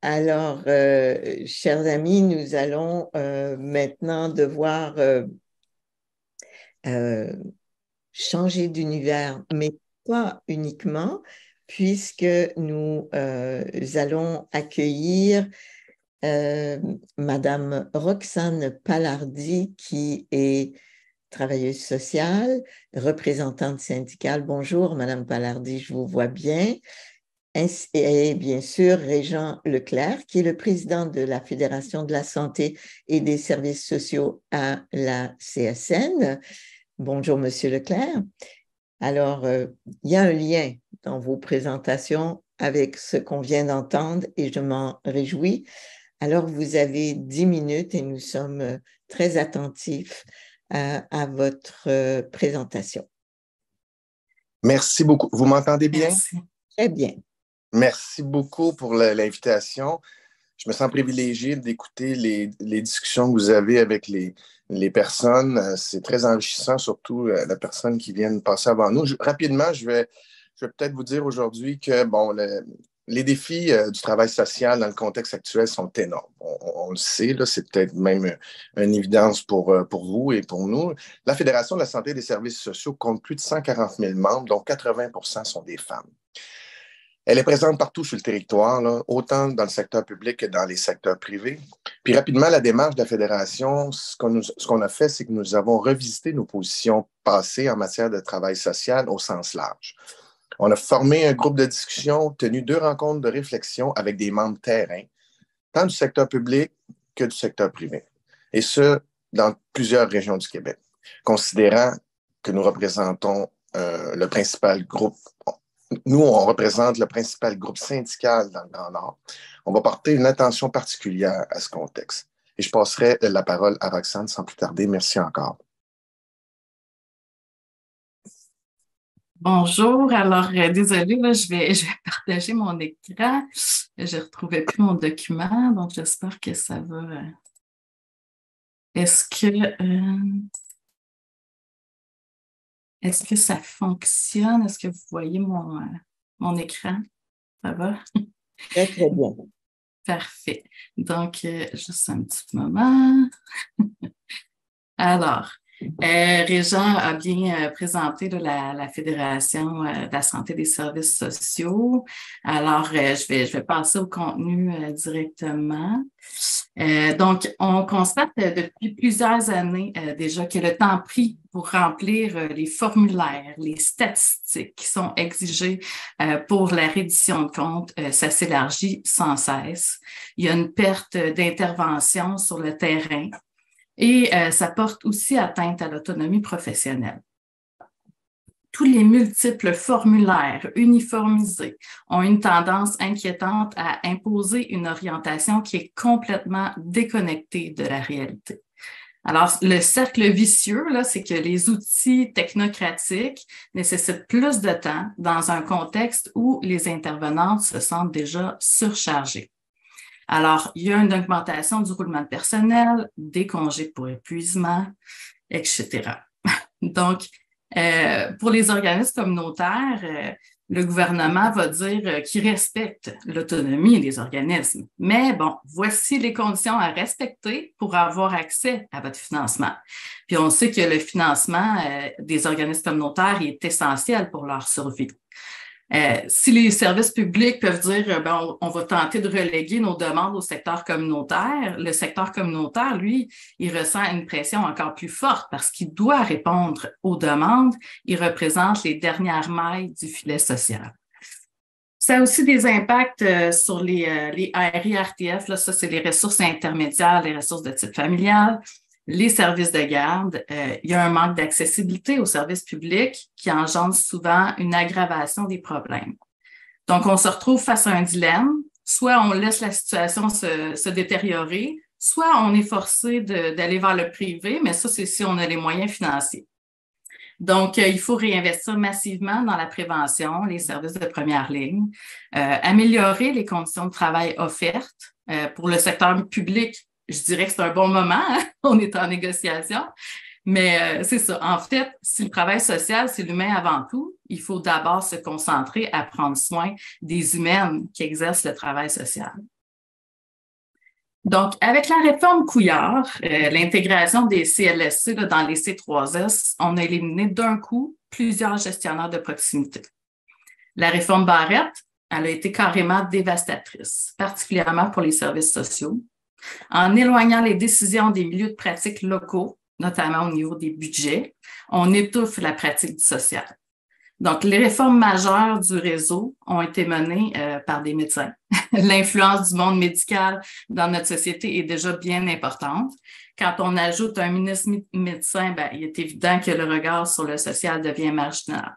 Alors, chers amis, nous allons maintenant devoir euh, changer d'univers, mais pas uniquement, puisque nous allons accueillir Madame Roxane Palardi, qui est travailleuse sociale, représentante syndicale. Bonjour, Madame Palardi, je vous vois bien. Et bien sûr, Régent Leclerc, qui est le président de la Fédération de la santé et des services sociaux à la CSN. Bonjour, Monsieur Leclerc. Alors, il y a un lien dans vos présentations avec ce qu'on vient d'entendre et je m'en réjouis. Alors, vous avez 10 minutes et nous sommes très attentifs à votre présentation. Merci beaucoup. Vous m'entendez bien? Merci. Très bien. Merci beaucoup pour l'invitation. Je me sens privilégié d'écouter les discussions que vous avez avec les personnes. C'est très enrichissant, surtout la personne qui vient de passer avant nous. Rapidement, je vais peut-être vous dire aujourd'hui que les défis du travail social dans le contexte actuel sont énormes. On le sait, là, c'est peut-être même une évidence pour vous et pour nous. La Fédération de la santé et des services sociaux compte plus de 140 000 membres, dont 80% sont des femmes. Elle est présente partout sur le territoire, là, autant dans le secteur public que dans les secteurs privés. Puis rapidement, la démarche de la Fédération, ce qu'on a fait, c'est que nous avons revisité nos positions passées en matière de travail social au sens large. On a formé un groupe de discussion, tenu 2 rencontres de réflexion avec des membres terrain, tant du secteur public que du secteur privé. Et ce, dans plusieurs régions du Québec, considérant que nous représentons le principal groupe. Nous, on représente le principal groupe syndical dans le Grand Nord. On va porter une attention particulière à ce contexte. Et je passerai la parole à Roxane sans plus tarder. Merci encore. Bonjour, alors désolée, là, je vais partager mon écran. Je ne retrouvais plus mon document, donc j'espère que ça va. Est-ce que ça fonctionne? Est-ce que vous voyez mon écran? Ça va? Très, très bien. Parfait. Donc, juste un petit moment. Alors, Régent a bien présenté la Fédération de la santé et des services sociaux. Alors, je vais passer au contenu directement. Donc, on constate depuis plusieurs années déjà que le temps pris pour remplir les formulaires, les statistiques qui sont exigées pour la reddition de comptes, ça s'élargit sans cesse. Il y a une perte d'intervention sur le terrain. Et ça porte aussi atteinte à l'autonomie professionnelle. Tous les multiples formulaires uniformisés ont une tendance inquiétante à imposer une orientation qui est complètement déconnectée de la réalité. Alors, le cercle vicieux, là, c'est que les outils technocratiques nécessitent plus de temps dans un contexte où les intervenantes se sentent déjà surchargées. Alors, il y a une augmentation du roulement de personnel, des congés pour épuisement, etc. Donc, pour les organismes communautaires, le gouvernement va dire qu'il respecte l'autonomie des organismes. Mais bon, voici les conditions à respecter pour avoir accès à votre financement. Puis on sait que le financement des organismes communautaires est essentiel pour leur survie. Si les services publics peuvent dire on va tenter de reléguer nos demandes au secteur communautaire, le secteur communautaire, lui, il ressent une pression encore plus forte parce qu'il doit répondre aux demandes. Il représente les dernières mailles du filet social. Ça a aussi des impacts sur les ARI-RTF, là, ça c'est les ressources intermédiaires, les ressources de type familial. Les services de garde, il y a un manque d'accessibilité aux services publics qui engendre souvent une aggravation des problèmes. Donc, on se retrouve face à un dilemme. Soit on laisse la situation se détériorer, soit on est forcé d'aller vers le privé, mais ça, c'est si on a les moyens financiers. Donc, il faut réinvestir massivement dans la prévention, les services de première ligne, améliorer les conditions de travail offertes pour le secteur public. Je dirais que c'est un bon moment, hein? On est en négociation, mais c'est ça. En fait, si le travail social, c'est l'humain avant tout, il faut d'abord se concentrer à prendre soin des humaines qui exercent le travail social. Donc, avec la réforme Couillard, l'intégration des CLSC là, dans les C3S, on a éliminé d'un coup plusieurs gestionnaires de proximité. La réforme Barrette, elle a été carrément dévastatrice, particulièrement pour les services sociaux, en éloignant les décisions des milieux de pratique locaux, notamment au niveau des budgets. On étouffe la pratique du social. Donc, les réformes majeures du réseau ont été menées par des médecins. L'influence du monde médical dans notre société est déjà bien importante. Quand on ajoute un ministre médecin, ben, il est évident que le regard sur le social devient marginal.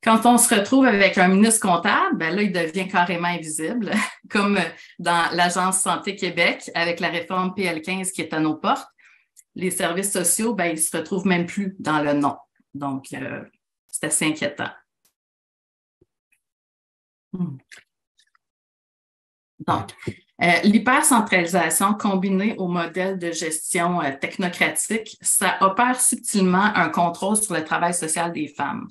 Quand on se retrouve avec un ministre comptable, ben là, il devient carrément invisible, comme dans l'Agence Santé Québec avec la réforme PL15 qui est à nos portes. Les services sociaux, ben, ils se retrouvent même plus dans le nom. Donc, c'est assez inquiétant. Donc, l'hypercentralisation combinée au modèle de gestion technocratique, ça opère subtilement un contrôle sur le travail social des femmes.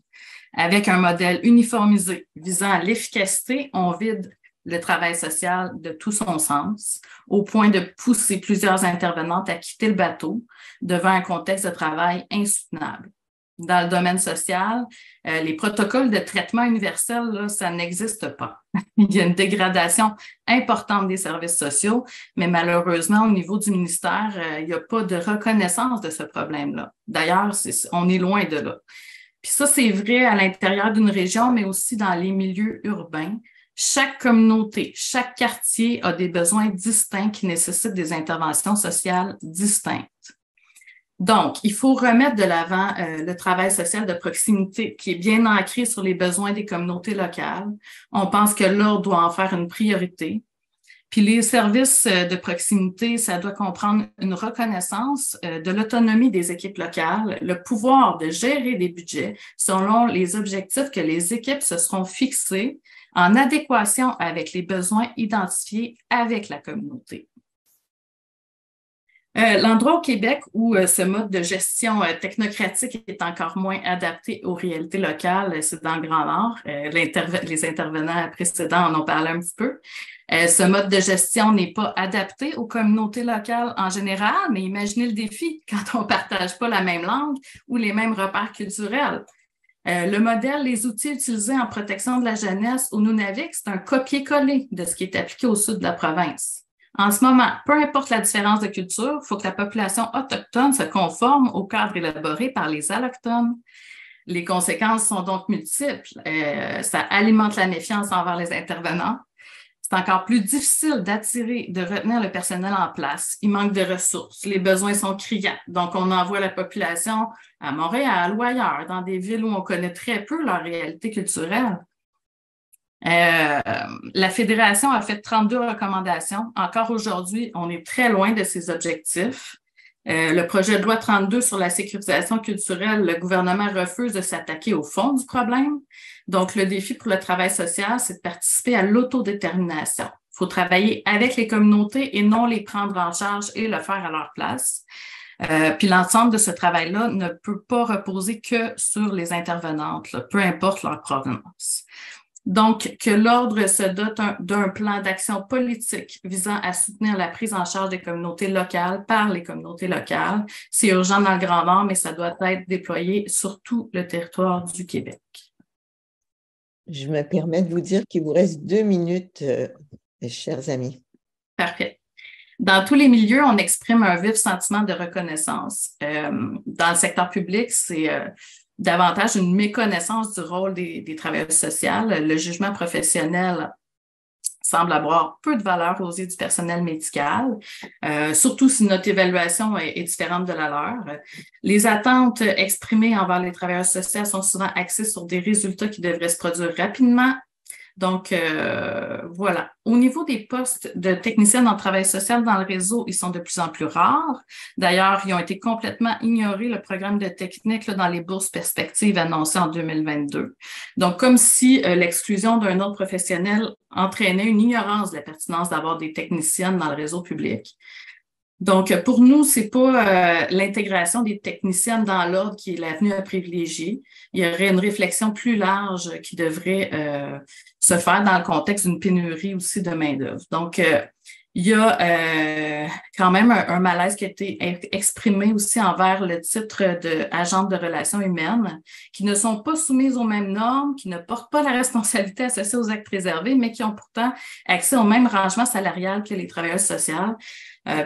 Avec un modèle uniformisé visant à l'efficacité, on vide le travail social de tout son sens, au point de pousser plusieurs intervenantes à quitter le bateau devant un contexte de travail insoutenable. Dans le domaine social, les protocoles de traitement universel, là, ça n'existe pas. Il y a une dégradation importante des services sociaux, mais malheureusement, au niveau du ministère, il n'y a pas de reconnaissance de ce problème-là. D'ailleurs, on est loin de là. Puis ça, c'est vrai à l'intérieur d'une région, mais aussi dans les milieux urbains. Chaque communauté, chaque quartier a des besoins distincts qui nécessitent des interventions sociales distinctes. Donc, il faut remettre de l'avant le travail social de proximité qui est bien ancré sur les besoins des communautés locales. On pense que l'ordre doit en faire une priorité. Puis les services de proximité, ça doit comprendre une reconnaissance de l'autonomie des équipes locales, le pouvoir de gérer des budgets selon les objectifs que les équipes se seront fixés en adéquation avec les besoins identifiés avec la communauté. L'endroit au Québec où ce mode de gestion technocratique est encore moins adapté aux réalités locales, c'est dans le Grand Nord. Les intervenants précédents en ont parlé un petit peu. Ce mode de gestion n'est pas adapté aux communautés locales en général, mais imaginez le défi quand on ne partage pas la même langue ou les mêmes repères culturels. Le modèle, les outils utilisés en protection de la jeunesse au Nunavik, c'est un copier-coller de ce qui est appliqué au sud de la province. En ce moment, peu importe la différence de culture, il faut que la population autochtone se conforme au cadre élaboré par les allochtones. Les conséquences sont donc multiples. Ça alimente la méfiance envers les intervenants. C'est encore plus difficile d'attirer, de retenir le personnel en place. Il manque de ressources. Les besoins sont criants. Donc, on envoie la population à Montréal ou ailleurs, dans des villes où on connaît très peu leur réalité culturelle. La Fédération a fait 32 recommandations. Encore aujourd'hui, on est très loin de ces objectifs. Le projet de loi 32 sur la sécurisation culturelle, le gouvernement refuse de s'attaquer au fond du problème. Donc, le défi pour le travail social, c'est de participer à l'autodétermination. Il faut travailler avec les communautés et non les prendre en charge et le faire à leur place. Puis l'ensemble de ce travail-là ne peut pas reposer que sur les intervenantes, là, peu importe leur provenance. Donc, que l'Ordre se dote d'un plan d'action politique visant à soutenir la prise en charge des communautés locales par les communautés locales. C'est urgent dans le Grand Nord, mais ça doit être déployé sur tout le territoire du Québec. Je me permets de vous dire qu'il vous reste 2 minutes, chers amis. Parfait. Dans tous les milieux, on exprime un vif sentiment de reconnaissance. Dans le secteur public, c'est davantage une méconnaissance du rôle des travailleurs sociaux. Le jugement professionnel semble avoir peu de valeur aux yeux du personnel médical, surtout si notre évaluation est différente de la leur. Les attentes exprimées envers les travailleurs sociaux sont souvent axées sur des résultats qui devraient se produire rapidement. Donc, voilà. Au niveau des postes de techniciennes en travail social dans le réseau, ils sont de plus en plus rares. D'ailleurs, ils ont été complètement ignorés, le programme de technique, là, dans les bourses perspectives annoncées en 2022. Donc, comme si l'exclusion d'un autre professionnel entraînait une ignorance de la pertinence d'avoir des techniciennes dans le réseau public. Donc, pour nous, c'est pas l'intégration des techniciennes dans l'ordre qui est l'avenue à privilégier. Il y aurait une réflexion plus large qui devrait se faire dans le contexte d'une pénurie aussi de main-d'œuvre. Donc, il y a quand même un malaise qui a été exprimé aussi envers le titre d'agente de relations humaines, qui ne sont pas soumises aux mêmes normes, qui ne portent pas la responsabilité associée aux actes préservés, mais qui ont pourtant accès au même rangement salarial que les travailleurs sociaux.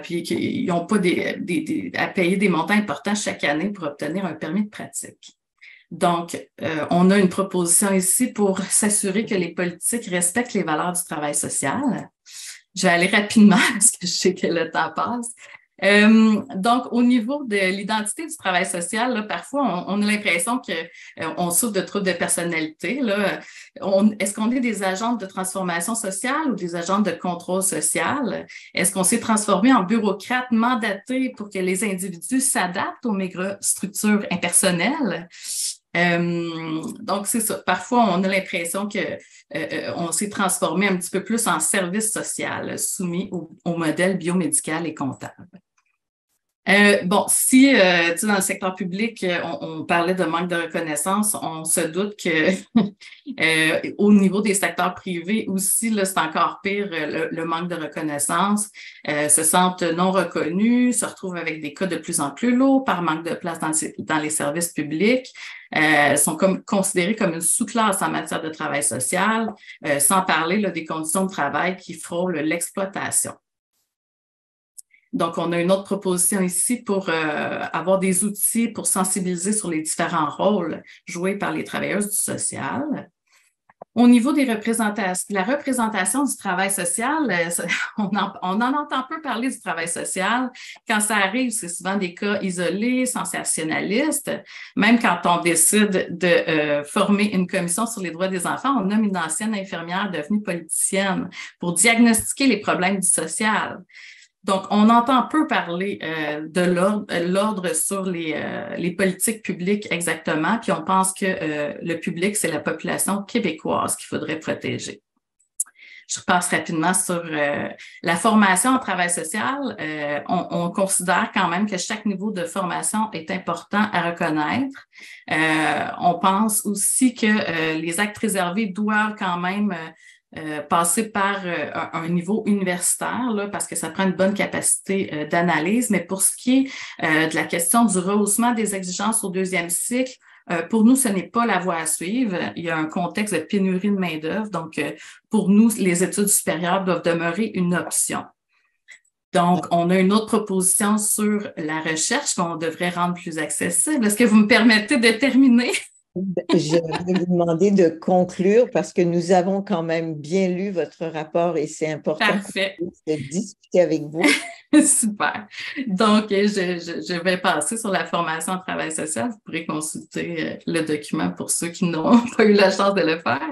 Puis qu'ils n'ont pas à payer des montants importants chaque année pour obtenir un permis de pratique. Donc, on a une proposition ici pour s'assurer que les politiques respectent les valeurs du travail social. Je vais aller rapidement parce que je sais que le temps passe. Donc, au niveau de l'identité du travail social, là, parfois, on a l'impression qu'on souffre de troubles de personnalité. Là. Est-ce qu'on est des agentes de transformation sociale ou des agentes de contrôle social? Est-ce qu'on s'est transformé en bureaucrate mandaté pour que les individus s'adaptent aux mégastructures impersonnelles? Donc, c'est ça. Parfois, on a l'impression que on s'est transformé un petit peu plus en service social, soumis au modèle biomédical et comptable. Bon, si dans le secteur public, on parlait de manque de reconnaissance, on se doute que au niveau des secteurs privés aussi, là, c'est encore pire, le manque de reconnaissance, se sentent non reconnus, se retrouvent avec des cas de plus en plus lourds par manque de place dans les services publics, sont considérés comme une sous-classe en matière de travail social, sans parler là, des conditions de travail qui frôlent l'exploitation. Donc, on a une autre proposition ici pour avoir des outils pour sensibiliser sur les différents rôles joués par les travailleuses du social. Au niveau de la représentation du travail social, on en entend peu parler du travail social. Quand ça arrive, c'est souvent des cas isolés, sensationnalistes. Même quand on décide de former une commission sur les droits des enfants, on nomme une ancienne infirmière devenue politicienne pour diagnostiquer les problèmes du social. Donc, on entend peu parler de l'ordre sur les politiques publiques exactement, puis on pense que le public, c'est la population québécoise qu'il faudrait protéger. Je repasse rapidement sur la formation en travail social. On considère quand même que chaque niveau de formation est important à reconnaître. On pense aussi que les actes réservés doivent quand même passer par un niveau universitaire, là, parce que ça prend une bonne capacité d'analyse. Mais pour ce qui est de la question du rehaussement des exigences au deuxième cycle, pour nous, ce n'est pas la voie à suivre. Il y a un contexte de pénurie de main-d'œuvre. Donc, pour nous, les études supérieures doivent demeurer une option. Donc, on a une autre proposition sur la recherche qu'on devrait rendre plus accessible. Est-ce que vous me permettez de terminer? Je vais vous demander de conclure parce que nous avons quand même bien lu votre rapport et c'est important de discuter avec vous. Super. Donc, je vais passer sur la formation en travail social. Vous pourrez consulter le document pour ceux qui n'ont pas eu la chance de le faire.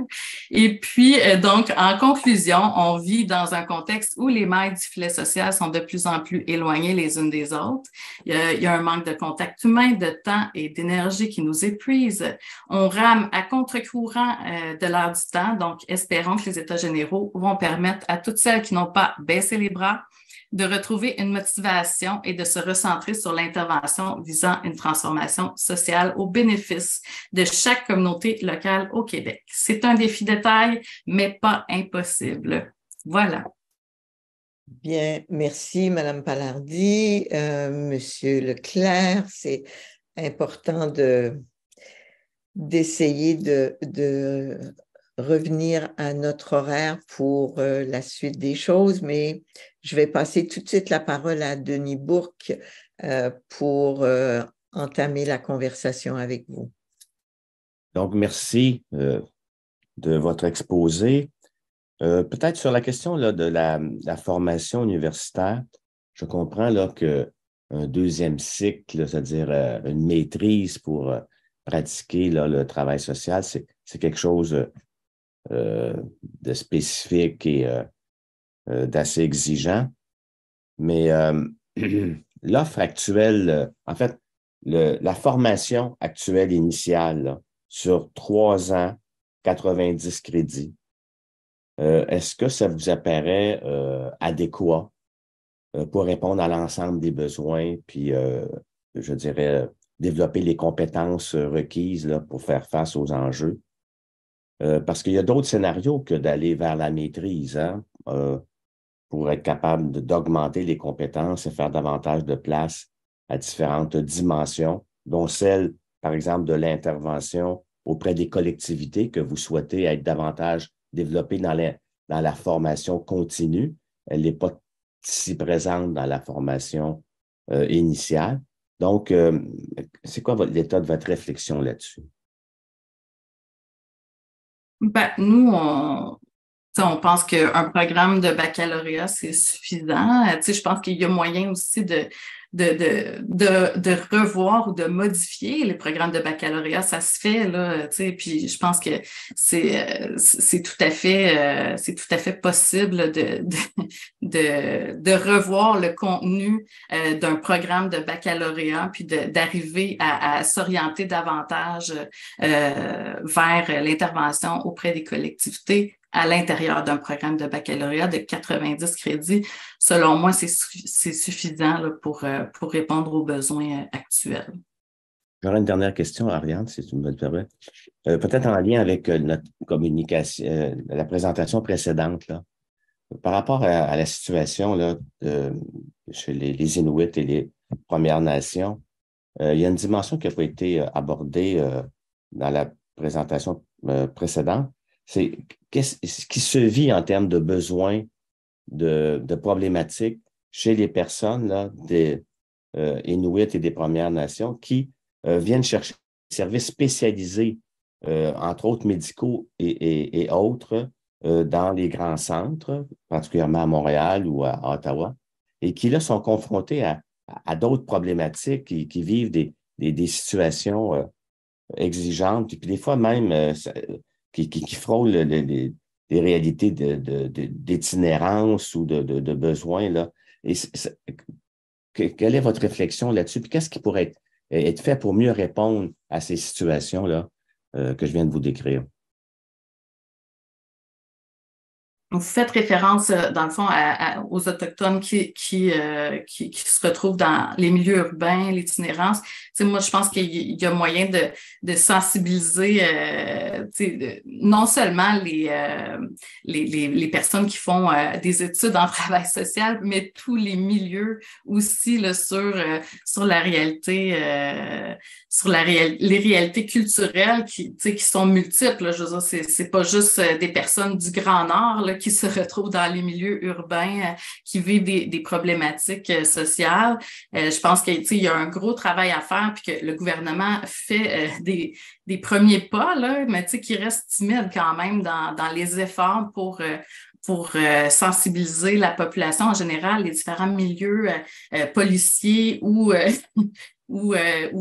Et puis, donc, en conclusion, on vit dans un contexte où les mailles du filet social sont de plus en plus éloignées les unes des autres. Il y a un manque de contact humain, de temps et d'énergie qui nous épuise. On rame à contre-courant de l'heure du temps. Donc, espérons que les États généraux vont permettre à toutes celles qui n'ont pas baissé les bras de retrouver une motivation et de se recentrer sur l'intervention visant une transformation sociale au bénéfice de chaque communauté locale au Québec. C'est un défi de taille, mais pas impossible. Voilà. Bien, merci, Madame Palardy. Monsieur Leclerc, c'est important d'essayer de revenir à notre horaire pour la suite des choses, mais je vais passer tout de suite la parole à Denis Bourque pour entamer la conversation avec vous. Donc, merci de votre exposé. Peut-être sur la question là, de la formation universitaire, je comprends là, qu'un deuxième cycle, c'est-à-dire une maîtrise pour pratiquer là, le travail social, c'est quelque chose de spécifique et d'assez exigeant. Mais l'offre actuelle, en fait, la formation actuelle initiale là, sur 3 ans, 90 crédits, est-ce que ça vous apparaît adéquat pour répondre à l'ensemble des besoins, puis je dirais développer les compétences requises là, pour faire face aux enjeux. Parce qu'il y a d'autres scénarios que d'aller vers la maîtrise, hein, pour être capable d'augmenter les compétences et faire davantage de place à différentes dimensions, dont celle, par exemple, de l'intervention auprès des collectivités que vous souhaitez être davantage développée dans la formation continue. Elle n'est pas si présente dans la formation initiale. Donc, c'est quoi l'état de votre réflexion là-dessus? Ben, nous, on pense qu'un programme de baccalauréat, c'est suffisant. Je pense qu'il y a moyen aussi de revoir ou de modifier les programmes de baccalauréat. Ça se fait, là, puis je pense que c'est tout à fait possible de revoir le contenu d'un programme de baccalauréat, puis d'arriver à s'orienter davantage vers l'intervention auprès des collectivités à l'intérieur d'un programme de baccalauréat de 90 crédits. Selon moi, c'est suffisant là, pour répondre aux besoins actuels. J'aurais une dernière question, Ariane, si tu me le permets. Peut-être en lien avec notre communication, la présentation précédente, là. Par rapport à la situation là, chez les Inuits et les Premières Nations, il y a une dimension qui n'a pas été abordée dans la présentation précédente. C'est ce qui se vit en termes de besoins, de problématiques chez les personnes là, des Inuits et des Premières Nations qui viennent chercher des services spécialisés, entre autres médicaux et autres, dans les grands centres, particulièrement à Montréal ou à Ottawa, et qui là sont confrontés à d'autres problématiques, qui vivent des situations exigeantes, et puis des fois même qui frôlent les réalités d'itinérance ou de besoins, là. Et quelle est votre réflexion là-dessus? Puis qu'est-ce qui pourrait être fait pour mieux répondre à ces situations-là que je viens de vous décrire? Vous faites référence, dans le fond, aux Autochtones qui se retrouvent dans les milieux urbains, l'itinérance. Moi, je pense qu'il y a moyen de sensibiliser non seulement les personnes qui font des études en travail social, mais tous les milieux aussi là, sur la réalité, les réalités culturelles qui sont multiples. Là. Je veux dire, c'est pas juste des personnes du Grand Nord là, qui se retrouvent dans les milieux urbains, qui vivent des problématiques sociales. Je pense qu'il y a un gros travail à faire puis que le gouvernement fait des premiers pas, là, mais qui reste timide quand même dans les efforts pour sensibiliser la population en général, les différents milieux policiers ou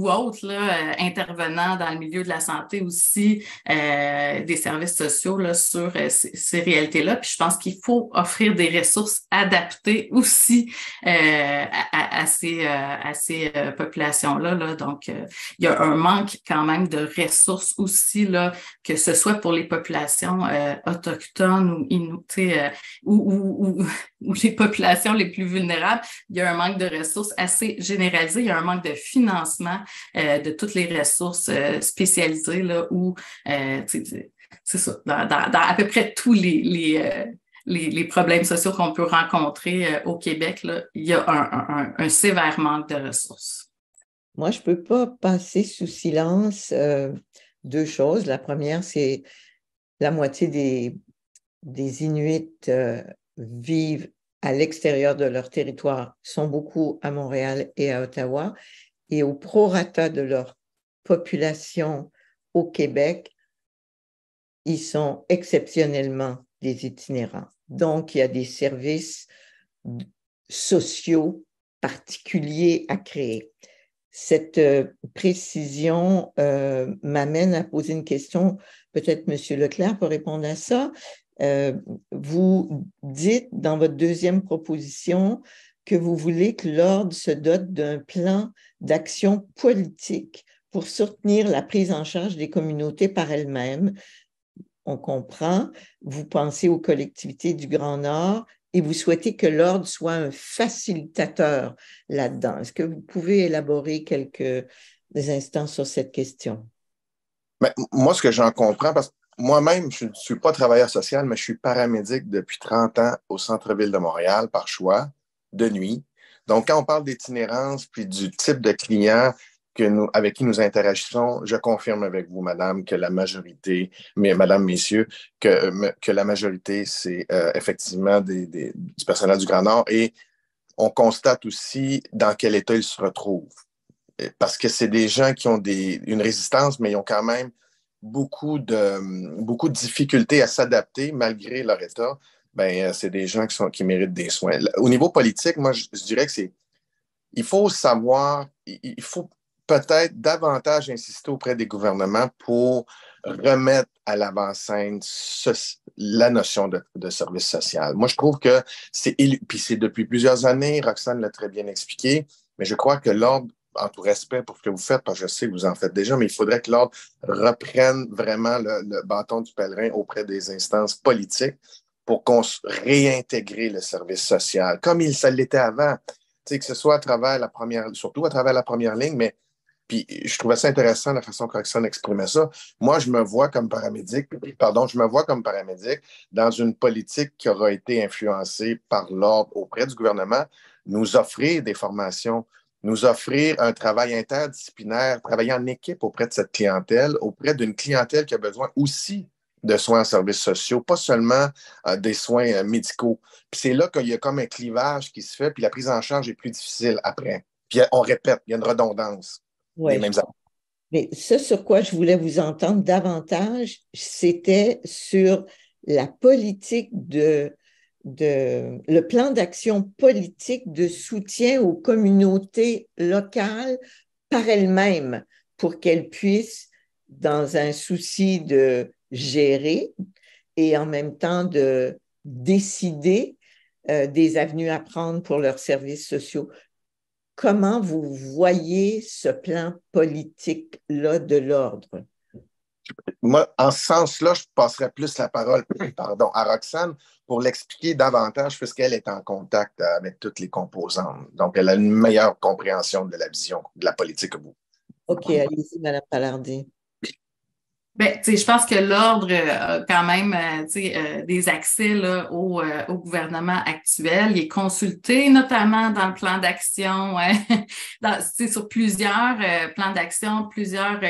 autres là, intervenants dans le milieu de la santé aussi, des services sociaux là, sur ces réalités-là. Puis je pense qu'il faut offrir des ressources adaptées aussi à ces populations-là. Là. Donc, il y a un manque quand même de ressources aussi, là, que ce soit pour les populations autochtones ou les populations les plus vulnérables. Il y a un manque de ressources assez généralisé. Il y a un manque de financement de toutes les ressources spécialisées là, où c'est ça, dans à peu près tous les problèmes sociaux qu'on peut rencontrer au Québec, là, il y a un sévère manque de ressources. Moi, je ne peux pas passer sous silence deux choses. La première, c'est la moitié des Inuits vivent à l'extérieur de leur territoire, sont beaucoup à Montréal et à Ottawa, et au prorata de leur population au Québec, ils sont exceptionnellement des itinérants. Donc, il y a des services sociaux particuliers à créer. Cette précision m'amène à poser une question. Peut-être M. Leclerc peut répondre à ça. Vous dites dans votre deuxième proposition que vous voulez que l'Ordre se dote d'un plan d'action politique pour soutenir la prise en charge des communautés par elles-mêmes. On comprend, vous pensez aux collectivités du Grand Nord et vous souhaitez que l'ordre soit un facilitateur là-dedans. Est-ce que vous pouvez élaborer quelques instants sur cette question? Mais moi, ce que j'en comprends, parce que moi-même, je ne suis pas travailleur social, mais je suis paramédic depuis 30 ans au centre-ville de Montréal par choix, de nuit. Donc, quand on parle d'itinérance puis du type de clients avec qui nous interagissons, je confirme avec vous, madame, que la majorité, madame, messieurs, que la majorité, c'est effectivement du personnel du Grand Nord. Et on constate aussi dans quel état ils se retrouvent. Parce que c'est des gens qui ont une résistance, mais ils ont quand même beaucoup de difficultés à s'adapter malgré leur état. Ben, c'est des gens qui méritent des soins. Au niveau politique, moi, je dirais que il faut savoir, il faut peut-être davantage insister auprès des gouvernements pour remettre à l'avant-scène la notion de service social. Moi, je trouve que puis c'est depuis plusieurs années, Roxane l'a très bien expliqué, mais je crois que l'ordre, en tout respect pour ce que vous faites, parce que je sais que vous en faites déjà, mais il faudrait que l'ordre reprenne vraiment le bâton du pèlerin auprès des instances politiques pour qu'on réintégre le service social, comme ça l'était avant. Que ce soit à travers surtout à travers la première ligne, mais puis je trouvais ça intéressant la façon que Roxane exprimait ça. Moi, je me vois comme paramédic dans une politique qui aura été influencée par l'ordre auprès du gouvernement, nous offrir des formations, nous offrir un travail interdisciplinaire, travailler en équipe auprès de cette clientèle, auprès d'une clientèle qui a besoin aussi de soins en services sociaux, pas seulement des soins médicaux. Puis c'est là qu'il y a comme un clivage qui se fait, puis la prise en charge est plus difficile après. Puis on répète, il y a une redondance des mêmes affaires. Mais ce sur quoi je voulais vous entendre davantage, c'était sur la politique le plan d'action politique de soutien aux communautés locales par elles-mêmes pour qu'elles puissent, dans un souci de gérer et en même temps de décider des avenues à prendre pour leurs services sociaux. Comment vous voyez ce plan politique-là de l'ordre? Moi, en ce sens-là, je passerais plus la parole à Roxane pour l'expliquer davantage puisqu'elle est en contact avec toutes les composantes. Donc, elle a une meilleure compréhension de la vision de la politique que vous. OK, allez-y, Mme Palardi. Ben, je pense que l'ordre a quand même des accès là, au gouvernement actuel. Il est consulté notamment dans le plan d'action, sur plusieurs plans d'action, plusieurs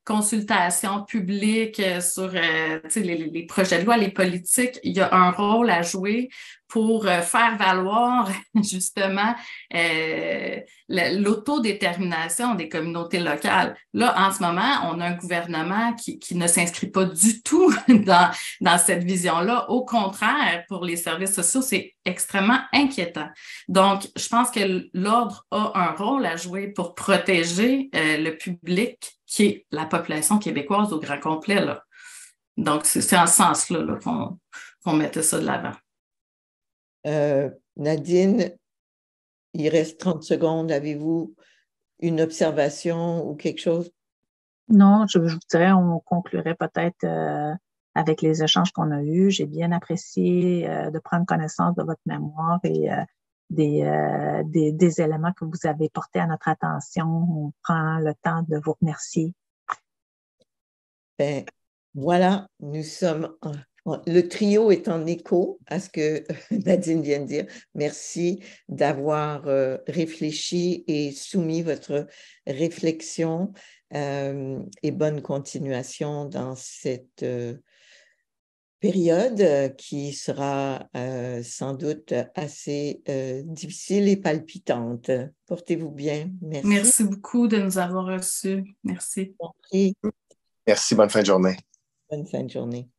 consultations publiques sur les projets de loi, les politiques. Il y a un rôle à jouer pour faire valoir justement l'autodétermination des communautés locales. Là, en ce moment, on a un gouvernement qui ne s'inscrit pas du tout dans cette vision-là. Au contraire, pour les services sociaux, c'est extrêmement inquiétant. Donc, je pense que l'ordre a un rôle à jouer pour protéger le public qui est la population québécoise au grand complet, là. Donc, c'est en ce sens-là qu'on mettait ça de l'avant. Nadine, il reste 30 secondes. Avez-vous une observation ou quelque chose? Non, je vous dirais, on conclurait peut-être avec les échanges qu'on a eus. J'ai bien apprécié de prendre connaissance de votre mémoire et des éléments que vous avez portés à notre attention. On prend le temps de vous remercier. Ben, voilà, nous sommes... Le trio est en écho à ce que Nadine vient de dire. Merci d'avoir réfléchi et soumis votre réflexion et bonne continuation dans cette période qui sera sans doute assez difficile et palpitante. Portez-vous bien. Merci. Merci beaucoup de nous avoir reçus. Merci. Merci, bonne fin de journée. Bonne fin de journée.